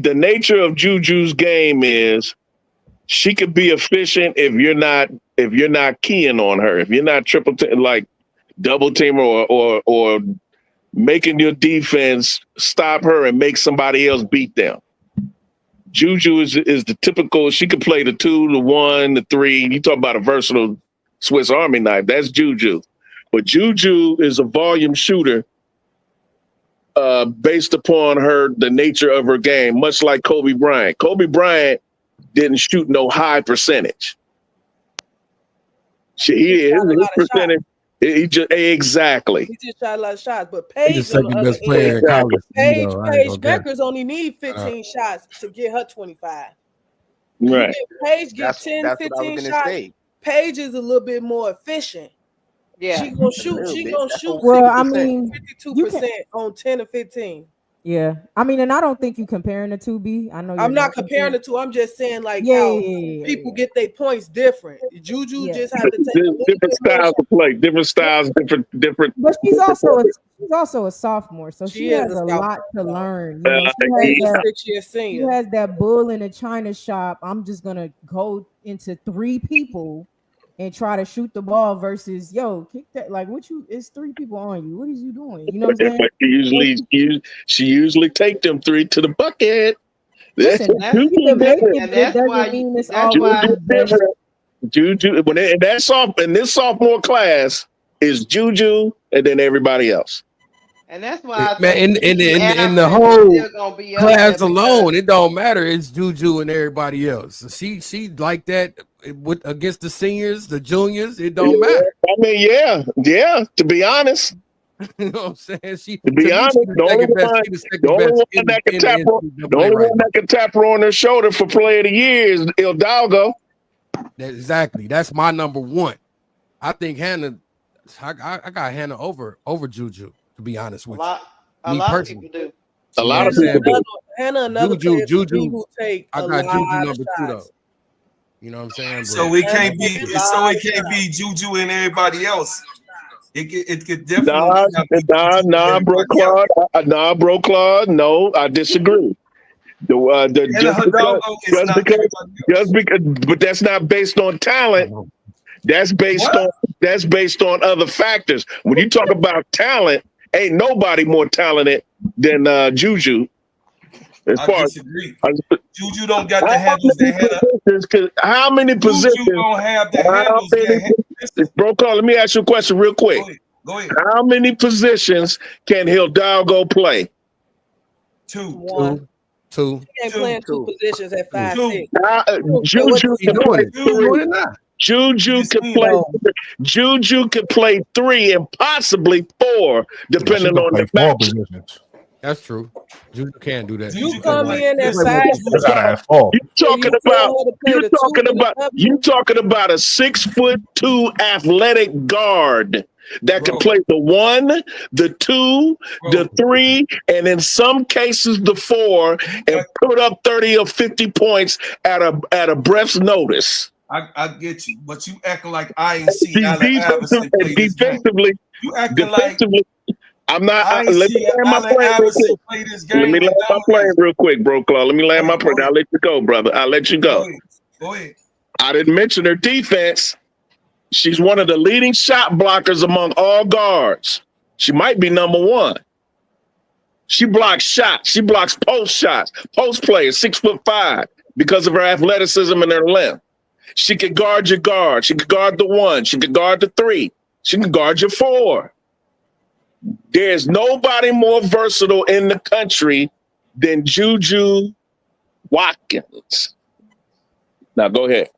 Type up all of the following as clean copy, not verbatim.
the nature of Juju's game is she could be efficient if you're not keying on her, if you're not like double team or making your defense stop her and make somebody else beat them. Juju is the typical. She could play the 2, the 1, the 3. You talk about a versatile Swiss Army knife. That's Juju, but Juju is a volume shooter. Based upon the nature of her game, much like Kobe Bryant. Kobe Bryant didn't shoot no high percentage. His percentage, he just shot a lot of shots. But Paige, the second best player in college. Paige Beckers only need 15 shots to get her 25. Right. Paige get 10, 15 shots. Paige is a little bit more efficient. Yeah, she gonna shoot. Well, I mean, 52% on 10 or 15. Yeah, I mean, and I don't think you comparing the two. B. I know I'm not comparing the two. I'm just saying how people get their points different. Juju just have to take different styles of play, different styles, different. But she's also a sophomore, so she has a lot to learn. She has that bull in a china shop. I'm just gonna go into 3 people and try to shoot the ball versus kick that. Like, it's 3 people on you. What is you doing? You know what I'm saying? She usually take them 3 to the bucket. Listen, that's why Juju when in this sophomore class is Juju and then everybody else. And that's why in the whole class alone, it don't matter. It's Juju and everybody else. So she like that against the seniors, the juniors. It don't matter. I mean, yeah. To be honest, you know what I'm saying. To be honest, the only one that can tap her on her shoulder for Player of the Year is Hildalgo. Exactly. That's my number 1. I think Hannah. I got Hannah over Juju. To be honest with you, a lot of people do. A lot of people do. Hannah, another Juju. Who take I got Juju number 2 though. You know what I'm saying? So it can't be Juju and everybody else. It could definitely bro, Claude. No, I disagree. But that's not based on talent. That's based on other factors. When you talk about talent, ain't nobody more talented than Juju. I disagree. Juju don't got the handles that how many positions? Juju don't have the handles that Bro, Carl, let me ask you a question real quick. Go ahead. How many positions can Hildalgo play? 2. 2. He ain't playing 2 positions at 5'6". Juju can play 3. Juju can play 3 and possibly 4, depending on the match. That's true. Juju can't do that. You come in at 5. You talking about a 6'2" athletic guard that can play the 1, the 2, the 3, and in some cases the 4, and put up 30 or 50 points at a breath's notice. I get you, but you acting like I ain't see defensively. You acting like I'm not. Let me land my plane real quick, bro, Claude. Let me land my plane. I'll let you go, brother. I'll let you go. Go ahead. I didn't mention her defense. She's one of the leading shot blockers among all guards. She might be number 1. She blocks shots. She blocks post shots. Post players, 6'5", because of her athleticism and her length. She can guard your guard. She can guard the 1. She can guard the 3. She can guard your 4. There's nobody more versatile in the country than Juju Watkins. Now go ahead.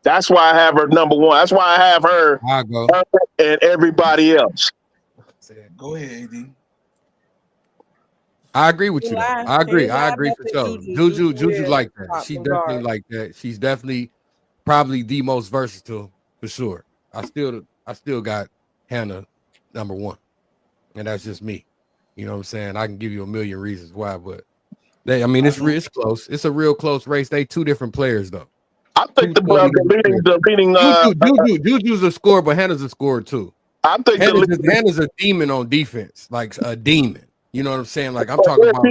That's why I have her number 1. That's why I have her and everybody else. Go ahead, AD. I agree with you. I agree for sure. Juju like that. She definitely like that. She's definitely probably the most versatile for sure. I still got Hannah number 1, and that's just me. You know what I'm saying? I can give you a million reasons why, but it's close. It's a real close race. They 2 different players though. I think the leading Juju's a scorer, but Hannah's a scorer too. I think Hannah's a demon on defense, like a demon. You know what I'm saying? Like I'm talking about.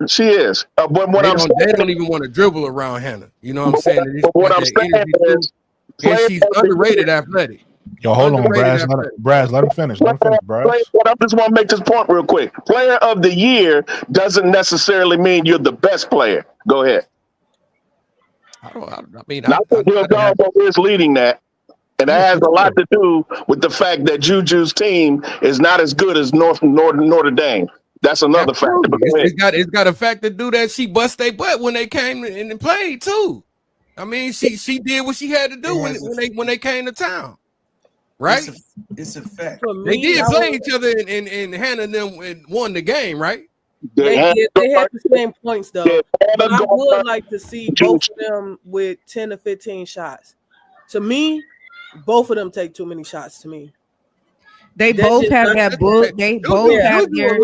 She is. But what they don't even want to dribble around Hannah. You know what I'm saying? But what I'm saying is, and she's underrated athletic. Yo, hold on, Braz. Let him finish. Braz. I just want to make this point real quick. Player of the year doesn't necessarily mean you're the best player. Go ahead. I think Hildalgo is leading that. And that has a lot to do with the fact that Juju's team is not as good as Notre Dame. That's another factor. It's got a fact to do that she bust their butt when they came and played too. I mean, she did what she had to do when they came to town. Right? It's a fact. They did play each other and Hannah and them won the game, right? They had the same points though. But I would like to see both of them with 10 to 15 shots. To me, both of them take too many shots to me. They both have that book. They both have their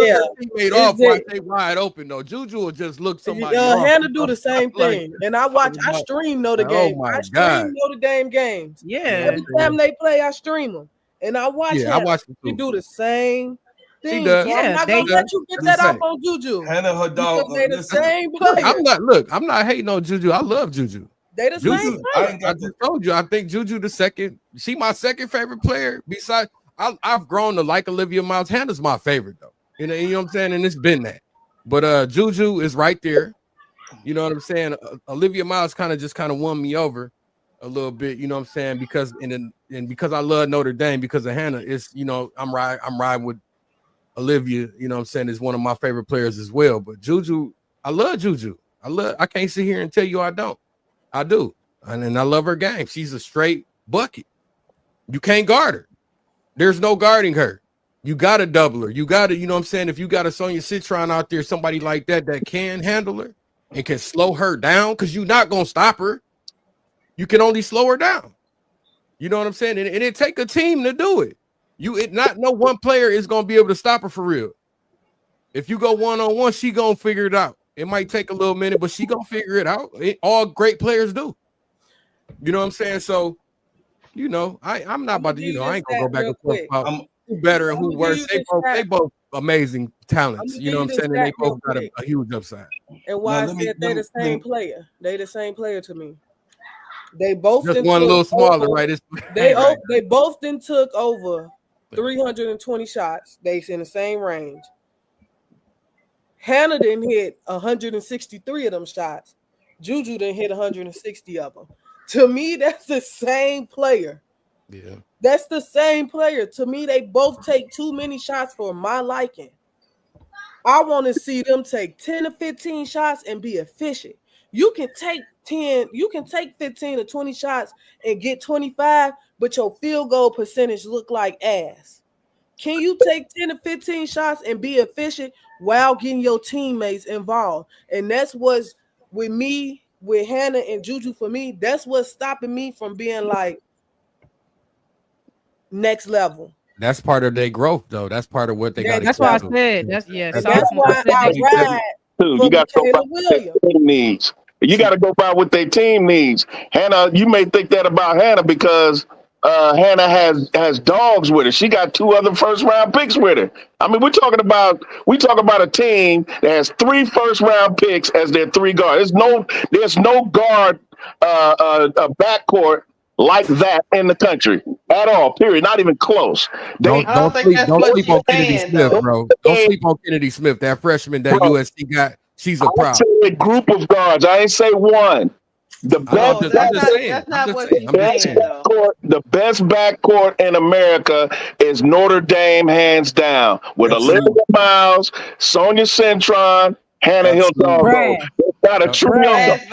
made off while they wide open though. Juju will just look somebody. Hannah do the same thing, and I stream Notre Dame. I stream Notre Dame games. Yeah, every time they play, I stream them, and I watch. Yeah, I watch them too. She do the same thing. She does. I'm not gonna let you get that off on Juju. Hannah, her dog. They the same player. I'm not hating on Juju. I love Juju. They the same player. I just told you. I think Juju the second. She my second favorite player. Besides, I've grown to like Olivia Miles. Hannah's my favorite though. You know what I'm saying? And it's been that. But Juju is right there. You know what I'm saying? Olivia Miles kind of won me over a little bit. You know what I'm saying? Because and because I love Notre Dame because of Hannah. It's I'm riding with Olivia. You know what I'm saying? Is one of my favorite players as well. But Juju, I love Juju. I can't sit here and tell you I don't. I do. And I love her game. She's a straight bucket. You can't guard her. There's no guarding her. You got to double her. You got to, you know what I'm saying? If you got a Sonya Citron out there, somebody like that can handle her and can slow her down because you're not going to stop her. You can only slow her down. You know what I'm saying? And it take a team to do it. No one player is going to be able to stop her for real. If you go one-on-one, she going to figure it out. It might take a little minute, but she going to figure it out. All great players do. You know what I'm saying? So, I'm not about to, I ain't gonna go back and forth about who better and who worse. They both amazing talents. You know what I'm saying? And they both got a huge upside. And why I said they're the same player. They the same player to me. They both just one a little smaller, right? They both then took over 320 shots. They in the same range. Hannah didn't hit 163 of them shots. Juju didn't hit 160 of them. To me, that's the same player. Yeah. That's the same player. To me, they both take too many shots for my liking. I want to see them take 10 to 15 shots and be efficient. You can take 15 to 20 shots and get 25, but your field goal percentage look like ass. Can you take 10 to 15 shots and be efficient while getting your teammates involved? And that's what's with me. With Hannah and Juju, for me, that's what's stopping me from being like next level. That's part of their growth, though. That's part of what they got. That's why I said. That's why I ride. You got to go by what their team needs. You got to go by what their team needs. Hannah, you may think that about Hannah because Hannah has dogs with her. She got 2 other first-round picks with her. I mean, we talking about a team that has 3 first-round picks as their 3 guards. There's no guard a backcourt like that in the country at all. Period. Not even close. Don't sleep on Kennedy Smith, bro. Don't sleep on Kennedy Smith. That freshman that USC got. She's a problem. A group of guards. I ain't say one. The best backcourt in America is Notre Dame, hands down, with Olivia Miles, Sonya Citron, Hannah Hildalgo. But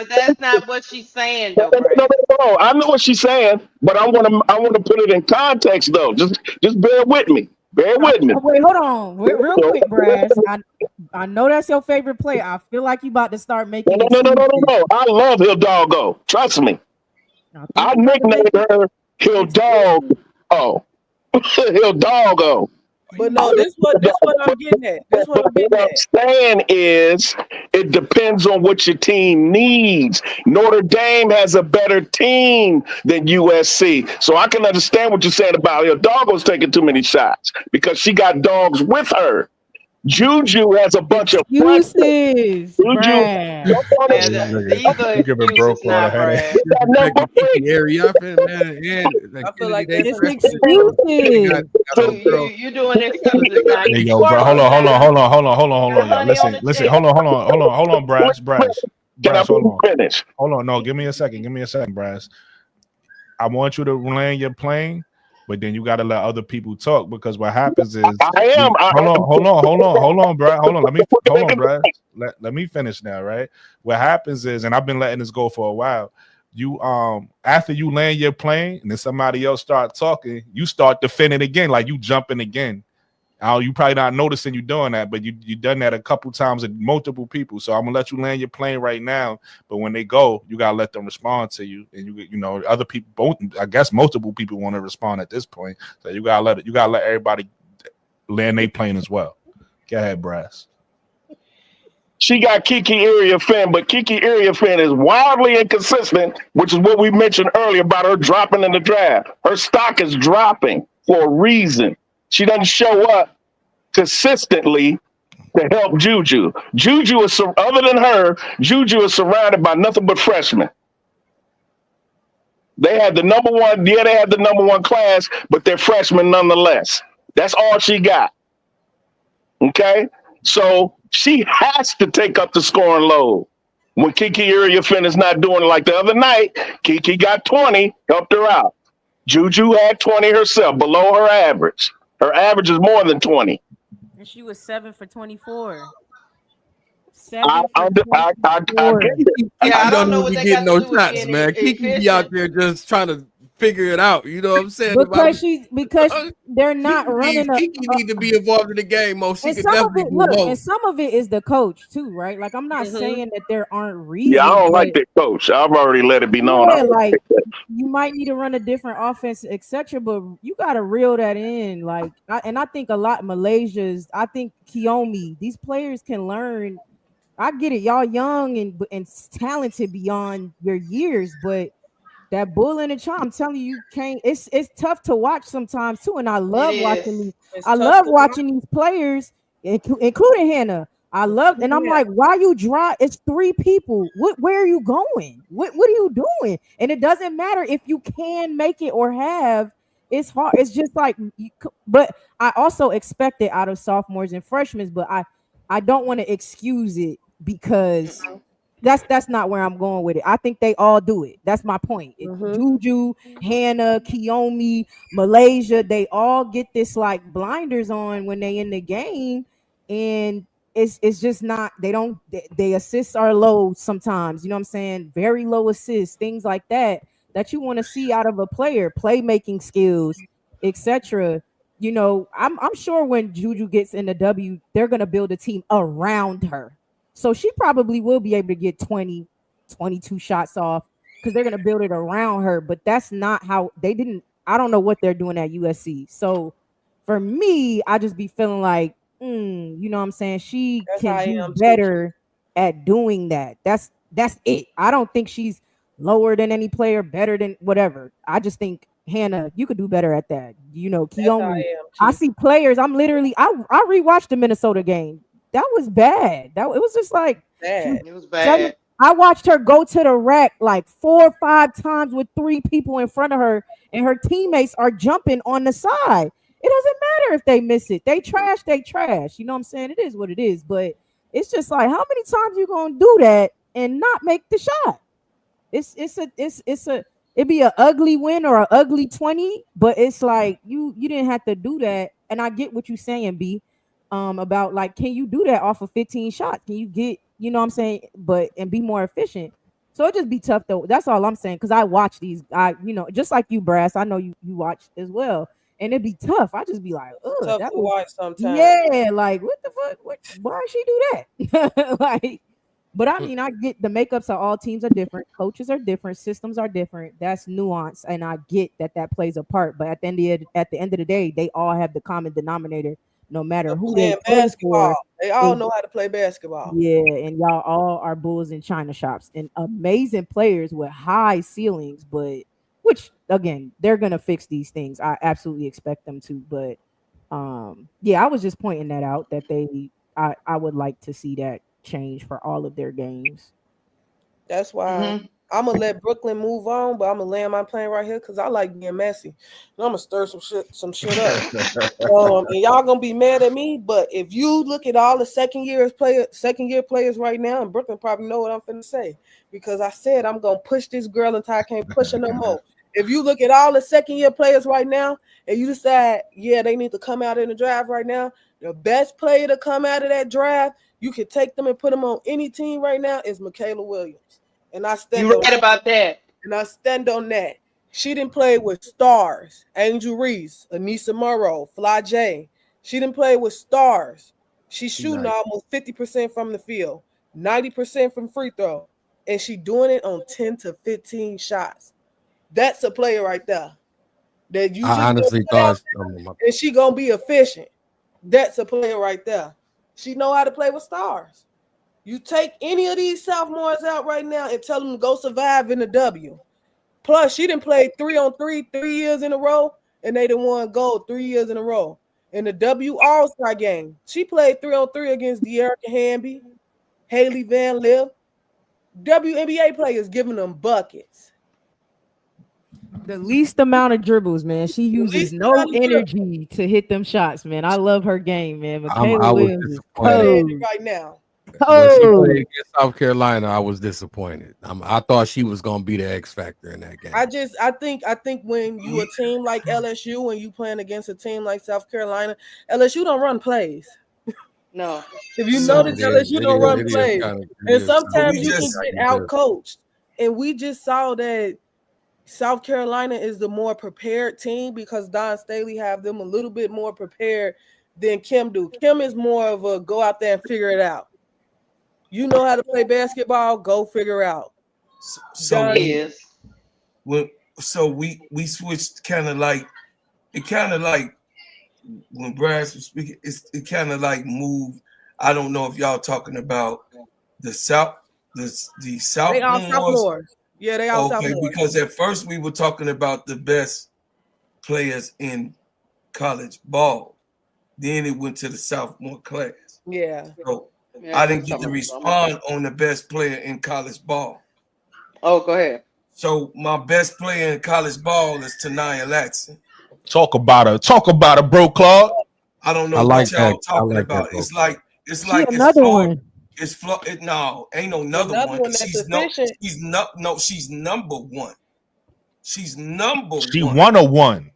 that's not what she's saying, though. No, I know what she's saying, but I want to put it in context, though. Just bear with me. Bear with me. Wait, hold on, real quick, Brad. I know that's your favorite player. I feel like you about to start making. No. I love Hildalgo. Trust me. I nicknamed her Hildalgo. Hildalgo. But no, this what I'm getting at. What I'm saying is, it depends on what your team needs. Notre Dame has a better team than USC, so I can understand what you're saying about Hildalgo's taking too many shots because she got dogs with her. Juju has a bunch of excuses. Juju. These are excuses, not Brad. Area, I feel like it's excuses. You doing excuses now. Hey, yo, bro, hold on. Listen, hold on, Brass, hold on. Finish. Hold on, no, give me a second, Brass. I want you to land your plane, but then you got to let other people talk, because what happens is hold on, Brad. Hold on, Brad. Let me finish now, right? What happens is, and I've been letting this go for a while, you after you land your plane and then somebody else start talking, you start defending again, like you jumping again. You probably not noticing you doing that, but you done that a couple times with multiple people. So I'm gonna let you land your plane right now. But when they go, you gotta let them respond to you. And you know, other people, I guess multiple people want to respond at this point. So you gotta let everybody land their plane as well. Go ahead, Brass. She got Kiki area fan, but Kiki area fan is wildly inconsistent, which is what we mentioned earlier about her dropping in the draft. Her stock is dropping for a reason. She doesn't show up consistently to help Juju. Juju is, other than her, Juju is surrounded by nothing but freshmen. They had the number one class, but they're freshmen nonetheless. That's all she got. Okay? So she has to take up the scoring load. When Kiki Iriafen is not doing it, like the other night, Kiki got 20, helped her out. Juju had 20 herself, below her average. Her average is more than 20. And she was 7 for 24. I don't know what they getting no shots, man. Kiki be out there just trying to figure it out. You know what I'm saying? Because they're not running. Kiki need to be involved in the game more. She can definitely do look, more. and some of it is the coach too, right? Like I'm not saying that there aren't reasons. Yeah, I don't like that coach. I've already let it be known. Yeah, like you might need to run a different offense, etc. But you got to reel that in. Like, I think a lot Malaysia's. I think Kiyomi. These players can learn. I get it, y'all young and talented beyond your years, but that bull in the charm, I'm telling you, can't. It's tough to watch sometimes too, and I love watching these. I love watching these players, including Hannah. I love, and I'm like, why you drop? It's 3 people. Where are you going? What are you doing? And it doesn't matter if you can make it or have. It's hard. It's just like, but I also expect it out of sophomores and freshmen, but I don't want to excuse it because that's not where I'm going with it. I think they all do it. That's my point. Juju, Hannah, Kiyomi, Malaysia, they all get this like blinders on when they in the game, and it's just not. They assists are low sometimes. You know what I'm saying? Very low assists, things like that you want to see out of a player, playmaking skills, etc. You know, I'm sure when Juju gets in the W, they're gonna build a team around her. So she probably will be able to get 20, 22 shots off because they're going to build it around her. But that's not how they didn't. I don't know what they're doing at USC. So for me, I just be feeling like, you know what I'm saying? She can do better at doing that. That's it. I don't think she's lower than any player, better than whatever. I just think, Hannah, you could do better at that. You know, Kiyomi. I see players. I rewatched the Minnesota game. That was bad. It was just like bad. It was bad. I watched her go to the rack like 4 or 5 times with 3 people in front of her, and her teammates are jumping on the side. It doesn't matter if they miss it. They trash. You know what I'm saying? It is what it is. But it's just like, how many times you gonna do that and not make the shot? It'd be an ugly win or an ugly 20, but it's like you didn't have to do that. And I get what you're saying, B. About like, can you do that off of 15 shots? Can you get, you know what I'm saying, and be more efficient? So it just be tough though. That's all I'm saying, because I watch these. Just like you, Brass. I know you watch as well, and it'd be tough. I just be like, tough to watch sometimes. Yeah, like what the fuck? Why she do that? Like, but I mean, I get the makeups of all teams are different, coaches are different, systems are different. That's nuance, and I get that plays a part. But at the end of the day, they all have the common denominator. No matter who they play for, they all know how to play basketball. Yeah, and y'all all are bulls in China shops and amazing players with high ceilings, but which again, they're gonna fix these things. I absolutely expect them to, but Yeah, I was just pointing that out that I would like to see that change for all of their games. That's why I'm gonna let Brooklyn move on, but I'm gonna land my plane right here because I like being messy. And I'm gonna stir some shit up. And y'all gonna be mad at me, but if you look at all the second year players right now, and Brooklyn probably know what I'm finna say because I said I'm gonna push this girl until I can't push her no more. If you look at all the second year players right now, and you decide, yeah, they need to come out in the draft right now, the best player to come out of that draft, you can take them and put them on any team right now is Mikayla Williams. And I stand You're right about that. And I stand on that. She didn't play with stars. Angel Reese, Anissa Morrow, Fly J. She didn't play with stars. She's shooting almost 50% from the field, 90% from free throw. And she doing it on 10 to 15 shots. That's a player right there. That you I honestly thought and she gonna be efficient. That's a player right there. She know how to play with stars. You take any of these sophomores out right now and tell them to go survive in the W. Plus, she didn't play 3-on-3 3 years in a row, and they done won gold 3 years in a row. In the W All-Star game, she played 3-on-3 against De'Erica Hamby, Haley Van Lith. WNBA players giving them buckets. The least amount of dribbles, man. She uses no energy to hit them shots, man. I love her game, man. Mikayla Williams is cold right now. When she played against South Carolina, I was disappointed. I thought she was gonna be the X factor in that game. I think when you a team like LSU and you playing against a team like South Carolina, LSU don't run plays. No. If you notice, LSU don't run plays, and sometimes you can get out coached. And we just saw that South Carolina is the more prepared team because Don Staley have them a little bit more prepared than Kim do. Kim is more of a go out there and figure it out. You know how to play basketball, go figure out. So we switched kind of like when Brass was speaking, it kind of like moved. I don't know if y'all talking about the South, the South. They all sophomores. Yeah, they all sophomores. Because at first we were talking about the best players in college ball. Then it went to the sophomore class. Yeah. So I didn't get to respond on the best player in college ball. Oh, go ahead. So my best player in college ball is Tania Latson. Talk about her, bro, Claude. I don't know what y'all talking about. It's like another one. It's no, ain't no another one. She's number one. She's number one. She 101.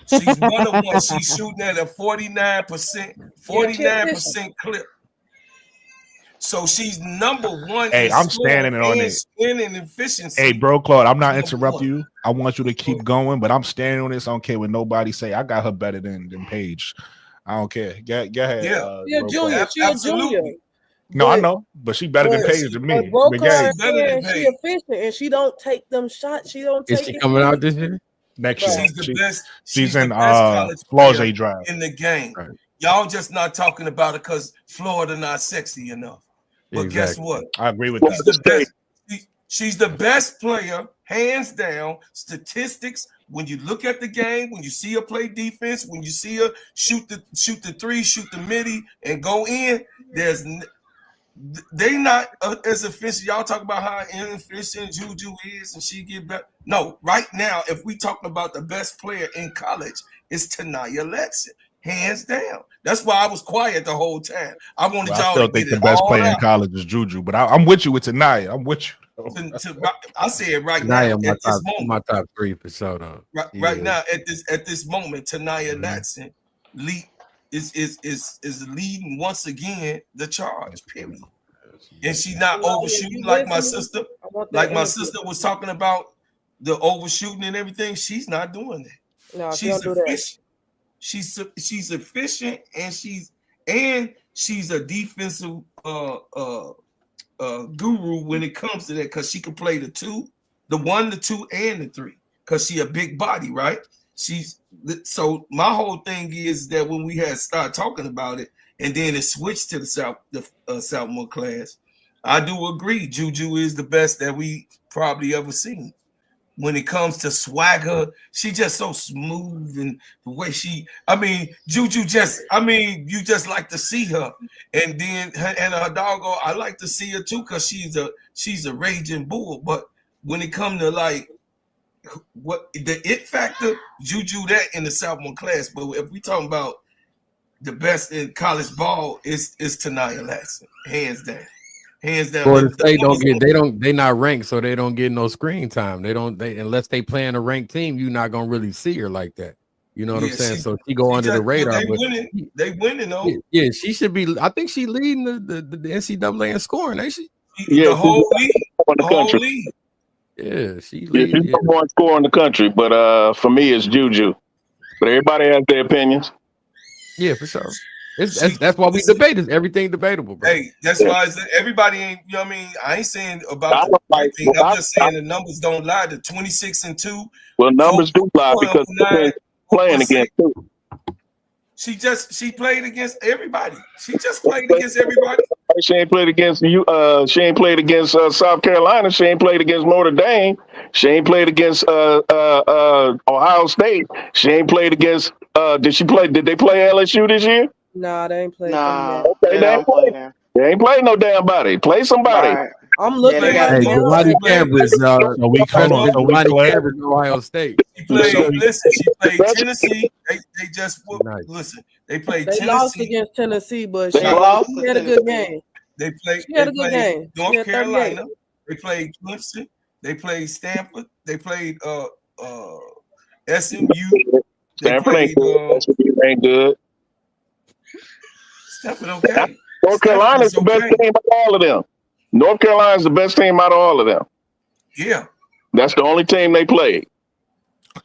She's 101. She's shooting at a 49% clip. So she's number one. Hey, I'm standing on it. Spinning efficiency. Hey, bro, Claude, I'm not interrupting you. I want you to keep going, but I'm standing on this. I don't care what nobody say. I got her better than Paige. I don't care. Go ahead. Yeah, junior. She a junior. No, I know, but she better than Paige to me. She efficient and she don't take them shots. She don't take. Is she coming out this year? Next year. She's the best. She's in Florida drive in the game. Right. Y'all just not talking about it because Florida not sexy enough. But guess what? I agree with that. She's the best player, hands down. Statistics. When you look at the game, when you see her play defense, when you see her shoot the three, shoot the midi, and go in, they not as efficient. Y'all talk about how inefficient Juju is, and she get better. No, right now, if we talking about the best player in college, it's Tania Latson, hands down. That's why I was quiet the whole time. I wanted y'all. I still think the best player in college is Juju, but I'm with you with Tania. I'm with you. I say it right now. My top three for sure. Though. Right now, at this moment, Tania Latson is leading once again the charge. Period. And she's not overshooting like my sister. Like my sister was talking about the overshooting and everything. She's not doing that. No, she's efficient. She's efficient and she's a defensive guru when it comes to that because she can play the 1, the 2, and the 3 because she a big body, right? So my whole thing is that when we had started talking about it and then it switched to the sophomore class, I do agree Juju is the best that we probably ever seen. when it comes to swagger, she just so smooth, and the way Juju you just like to see her. And then her doggo, I like to see her too, because she's a raging bull. But when it comes to like what the it factor, Juju that in the sophomore class. But if we talking about the best in college ball, is Tanaya Latson, hands down. Florida State they not ranked, so they don't get no screen time. They unless they playing a ranked team, you're not gonna really see her like that. You know what I'm saying? So she go under the radar. They winning though. Yeah, she should be. I think she leading the NCAA in scoring, ain't she? Yeah, the whole league. Yeah, she's number one scorer in the country. But for me, it's Juju. But everybody has their opinions. Yeah, for sure. That's why we debate. Is everything debatable, bro? Hey, that's why everybody ain't. You know what I mean? I ain't saying about the right thing. I'm just saying the numbers don't lie. The 26-2. Well, numbers do lie because they're playing against two. She played against everybody. She just played against everybody. She ain't played against you. She ain't played against South Carolina. She ain't played against Notre Dame. She ain't played against Ohio State. She ain't played against. Did they play LSU this year? Nah, they ain't played. Nah, they ain't played. They ain't played no damn body. Play somebody. Right. I'm looking at Ronnie Cameron's. Ohio State. She played Tennessee. They just listen. They played Tennessee. They lost against Tennessee, but she had a good game. They played. She had a good game. North Carolina. They played Clemson. They played Stanford. They played SMU. Stanford ain't good. SMU ain't good. Stanford okay. North Carolina's the best team out of all of them. North Carolina's the best team out of all of them. Yeah. That's the only team they played.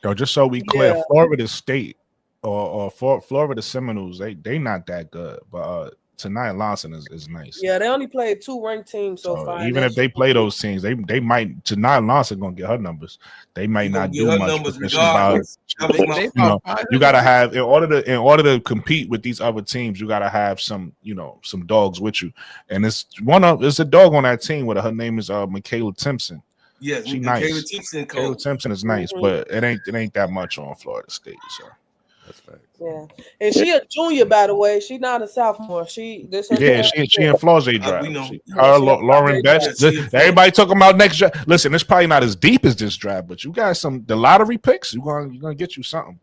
Yo, just so we clear, Florida State or Florida Seminoles, they not that good. But Tanaya Latson is nice. Yeah, they only played 2 ranked teams so far. Even if they play those teams, they might. Tanaya Latson gonna get her numbers. They might not do much. You gotta have in order to compete with these other teams, you gotta have some dogs with you. And it's a dog on that team with her name is Mikayla Timpson. Yeah, she's nice. Mikayla Timpson is nice, but it ain't that much on Florida State. So that's fact. Yeah, and she a junior, by the way. She not a sophomore. She in Florida draft. Lauren Betts. Everybody talking about next draft. Listen, it's probably not as deep as this draft, but you got the lottery picks. You gonna get you something.